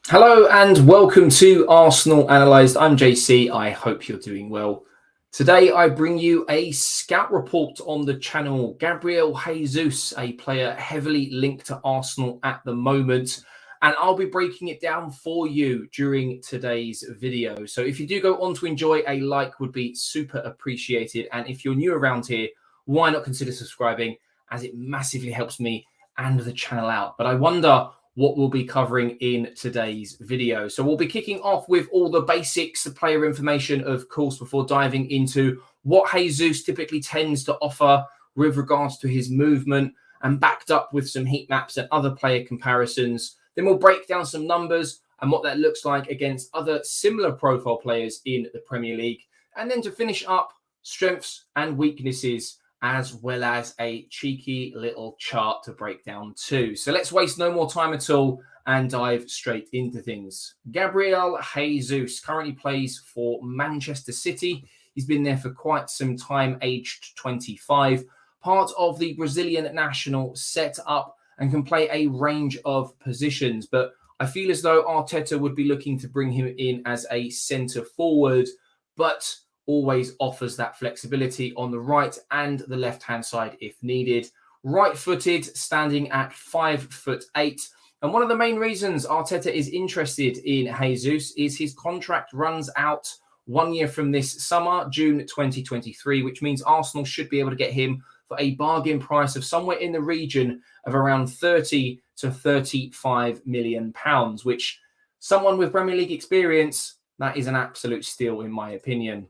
Hello and welcome to Arsenal Analysed. I'm JC. I hope you're doing well. Today I bring you a scout report on the channel. Gabriel Jesus, a player heavily linked to Arsenal at the moment, and I'll be breaking it down for you during today's video. So if you do go on to enjoy, a like would be super appreciated. And if you're new around here, why not consider subscribing, as it massively helps me and the channel out. But I wonder what we'll be covering in today's video. So we'll be kicking off with all the basics, the player information, of course, before diving into what Jesus typically tends to offer with regards to his movement, and backed up with some heat maps and other player comparisons. Then we'll break down some numbers and what that looks like against other similar profile players in the Premier League. And then to finish up, strengths and weaknesses, as well as a cheeky little chart to break down too. So let's waste no more time at all and dive straight into things. Gabriel Jesus currently plays for Manchester City. He's been there for quite some time, aged 25, part of the Brazilian national setup, and can play a range of positions. But I feel as though Arteta would be looking to bring him in as a centre forward, but always offers that flexibility on the right and the left-hand side if needed. Right-footed, standing at 5'8". And one of the main reasons Arteta is interested in Jesus is his contract runs out 1 year from this summer, June 2023, which means Arsenal should be able to get him for a bargain price of somewhere in the region of around 30 to 35 million pounds, which someone with Premier League experience, that is an absolute steal in my opinion.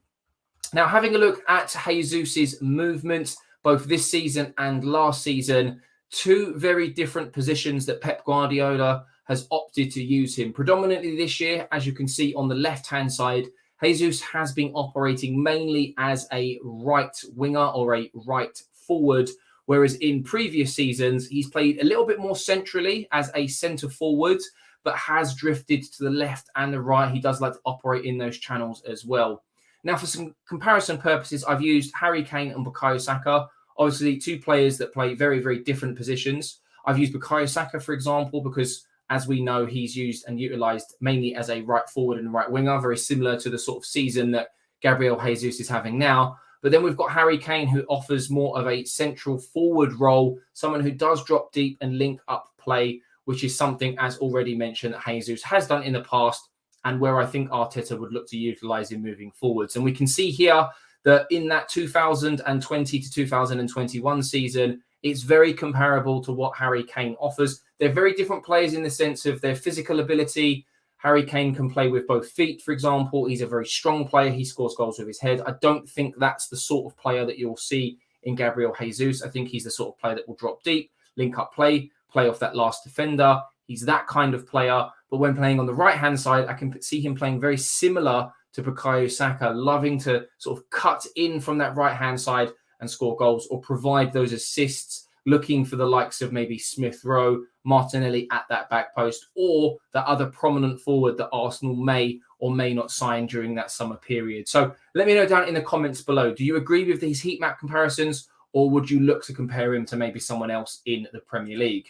Now, having a look at Jesus's movement, both this season and last season, two very different positions that Pep Guardiola has opted to use him. Predominantly this year, as you can see on the left-hand side, Jesus has been operating mainly as a right winger or a right forward, whereas in previous seasons, he's played a little bit more centrally as a centre forward, but has drifted to the left and the right. He does like to operate in those channels as well. Now, for some comparison purposes, I've used Harry Kane and Bukayo Saka, obviously two players that play very, very different positions. I've used Bukayo Saka, for example, because as we know, he's used and utilised mainly as a right forward and right winger, very similar to the sort of season that Gabriel Jesus is having now. But then we've got Harry Kane, who offers more of a central forward role, someone who does drop deep and link up play, which is something, as already mentioned, that Jesus has done in the past, and where I think Arteta would look to utilise him moving forwards. And we can see here that in that 2020 to 2021 season, it's very comparable to what Harry Kane offers. They're very different players in the sense of their physical ability. Harry Kane can play with both feet, for example. He's a very strong player. He scores goals with his head. I don't think that's the sort of player that you'll see in Gabriel Jesus. I think he's the sort of player that will drop deep, link up play off that last defender. He's that kind of player. But when playing on the right-hand side, I can see him playing very similar to Bukayo Saka, loving to sort of cut in from that right-hand side and score goals or provide those assists, looking for the likes of maybe Smith Rowe, Martinelli at that back post, or the other prominent forward that Arsenal may or may not sign during that summer period. So let me know down in the comments below. Do you agree with these heat map comparisons, or would you look to compare him to maybe someone else in the Premier League?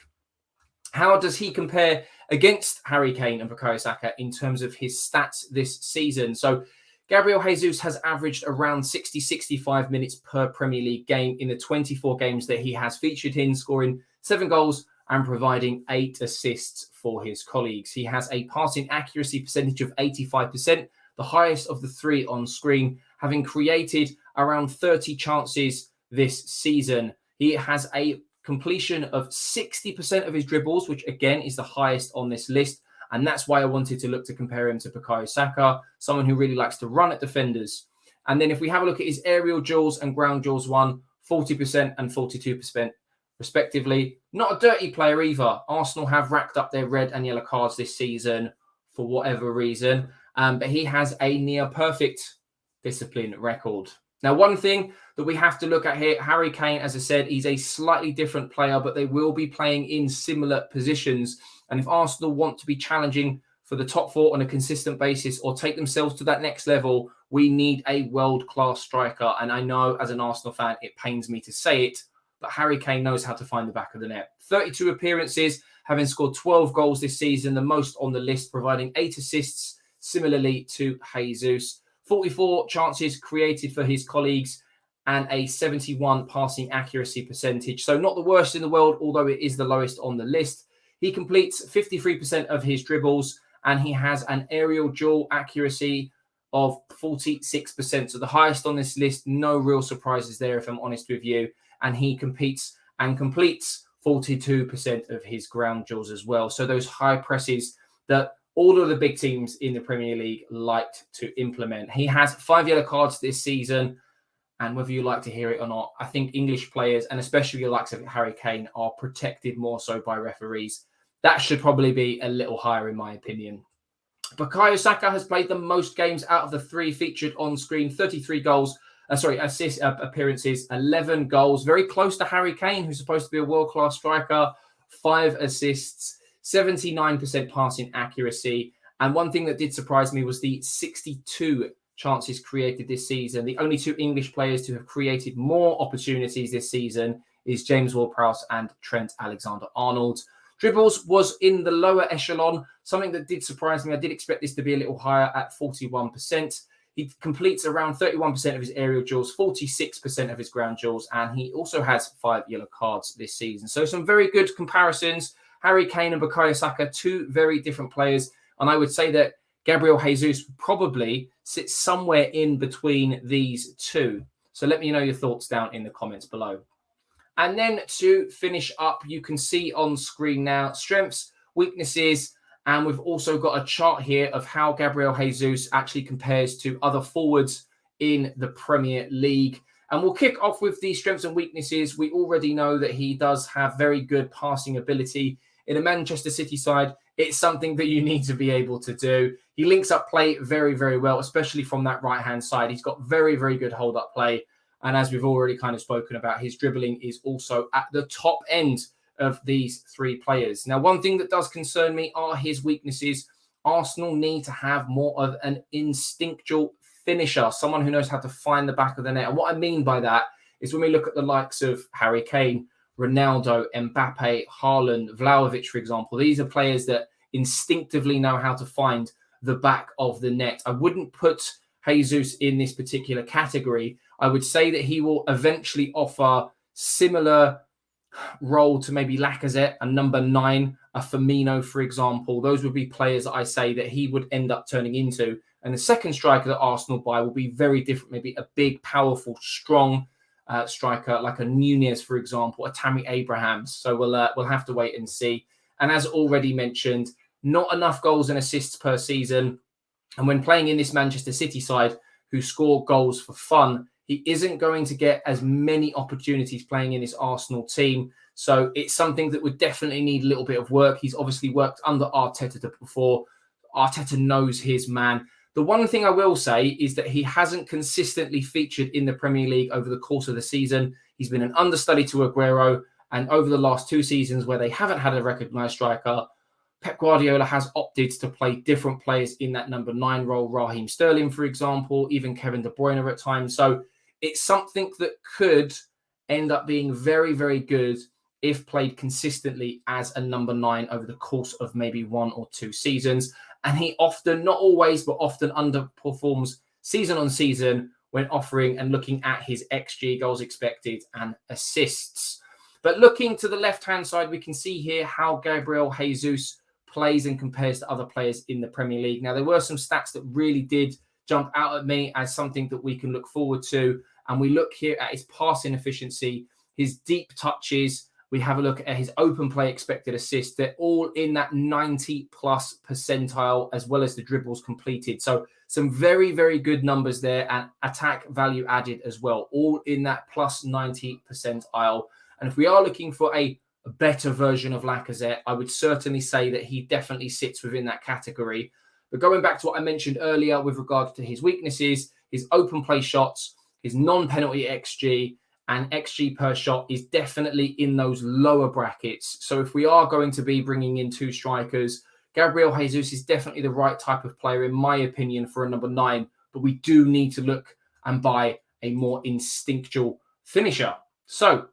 How does he compare against Harry Kane and Bukayo Saka in terms of his stats this season? So Gabriel Jesus has averaged around 60-65 minutes per Premier League game in the 24 games that he has featured in, scoring 7 goals and providing 8 assists for his colleagues. He has a passing accuracy percentage of 85%, the highest of the 3 on screen, having created around 30 chances this season. He has a completion of 60% of his dribbles, which again is the highest on this list. And that's why I wanted to look to compare him to Bukayo Saka, someone who really likes to run at defenders. And then if we have a look at his aerial duels and ground duels won, 40% and 42% respectively. Not a dirty player either. Arsenal have racked up their red and yellow cards this season for whatever reason. But he has a near perfect discipline record. Now, one thing that we have to look at here, Harry Kane, as I said, he's a slightly different player, but they will be playing in similar positions. And if Arsenal want to be challenging for the top 4 on a consistent basis or take themselves to that next level, we need a world-class striker. And I know as an Arsenal fan, it pains me to say it, but Harry Kane knows how to find the back of the net. 32 appearances, having scored 12 goals this season, the most on the list, providing 8 assists, similarly to Jesus. 44 chances created for his colleagues and a 71 passing accuracy percentage. So not the worst in the world, although it is the lowest on the list. He completes 53% of his dribbles and he has an aerial duel accuracy of 46%. So the highest on this list, no real surprises there, if I'm honest with you. And he competes and completes 42% of his ground duels as well. So those high presses that all of the big teams in the Premier League liked to implement. He has 5 yellow cards this season. And whether you like to hear it or not, I think English players, and especially the likes of Harry Kane, are protected more so by referees. That should probably be a little higher in my opinion. Bukayo Saka has played the most games out of the 3 featured on screen, 33 goals, appearances, 11 goals, very close to Harry Kane, who's supposed to be a world-class striker, 5 assists, 79% passing accuracy. And one thing that did surprise me was the 62 chances created this season. The only 2 English players to have created more opportunities this season is James Ward-Prowse and Trent Alexander-Arnold. Dribbles was in the lower echelon, something that did surprise me. I did expect this to be a little higher at 41%. He completes around 31% of his aerial duels, 46% of his ground duels, and he also has 5 yellow cards this season. So some very good comparisons. Harry Kane and Bukayo Saka, 2 very different players. And I would say that Gabriel Jesus probably sits somewhere in between these 2. So let me know your thoughts down in the comments below. And then to finish up, you can see on screen now strengths, weaknesses, and we've also got a chart here of how Gabriel Jesus actually compares to other forwards in the Premier League. And we'll kick off with the strengths and weaknesses. We already know that he does have very good passing ability. In a Manchester City side, it's something that you need to be able to do. He links up play very, very well, especially from that right-hand side. He's got very, very good hold-up play. And as we've already kind of spoken about, his dribbling is also at the top end of these 3 players. Now, one thing that does concern me are his weaknesses. Arsenal need to have more of an instinctual finisher, someone who knows how to find the back of the net. And what I mean by that is when we look at the likes of Harry Kane, Ronaldo, Mbappe, Haaland, Vlahovic, for example, these are players that instinctively know how to find the back of the net. I wouldn't put Jesus in this particular category. I would say that he will eventually offer similar role to maybe Lacazette, a number 9, a Firmino, for example. Those would be players that I say that he would end up turning into. And the second striker that Arsenal buy will be very different, maybe a big, powerful, strong striker like a Nunez, for example, a Tammy Abrahams. So we'll have to wait and see. And as already mentioned, not enough goals and assists per season. And when playing in this Manchester City side, who score goals for fun, he isn't going to get as many opportunities playing in this Arsenal team. So it's something that would definitely need a little bit of work. He's obviously worked under Arteta before. Arteta knows his man. The one thing I will say is that he hasn't consistently featured in the Premier League over the course of the season. He's been an understudy to Aguero. And over the last 2 seasons where they haven't had a recognised striker, Pep Guardiola has opted to play different players in that number 9 role. Raheem Sterling, for example, even Kevin De Bruyne at times. So it's something that could end up being very, very good if played consistently as a number 9 over the course of maybe 1 or 2 seasons. And he often, not always, but often underperforms season on season when offering and looking at his XG, goals expected, and assists. But looking to the left-hand side, we can see here how Gabriel Jesus plays and compares to other players in the Premier League. Now, there were some stats that really did jump out at me as something that we can look forward to. And we look here at his passing efficiency, his deep touches. We have a look at his open play expected assists. They're all in that 90+ percentile, as well as the dribbles completed. So some very, very good numbers there, and attack value added as well, all in that plus 90 percentile. And if we are looking for a better version of Lacazette, I would certainly say that he definitely sits within that category. But going back to what I mentioned earlier with regards to his weaknesses, his open play shots, his non-penalty XG, and XG per shot is definitely in those lower brackets. So if we are going to be bringing in 2 strikers, Gabriel Jesus is definitely the right type of player, in my opinion, for a number 9. But we do need to look and buy a more instinctual finisher. So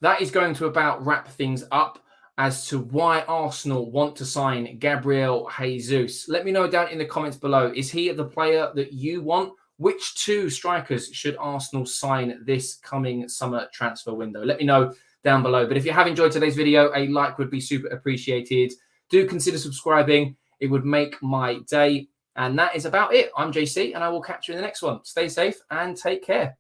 that is going to about wrap things up. as to why Arsenal want to sign Gabriel Jesus. Let me know down in the comments below. Is he the player that you want? Which two strikers should Arsenal sign this coming summer transfer window? Let me know down below. But if you have enjoyed today's video, a like would be super appreciated. Do consider subscribing. It would make my day. And that is about it. I'm JC, and I will catch you in the next one. Stay safe and take care.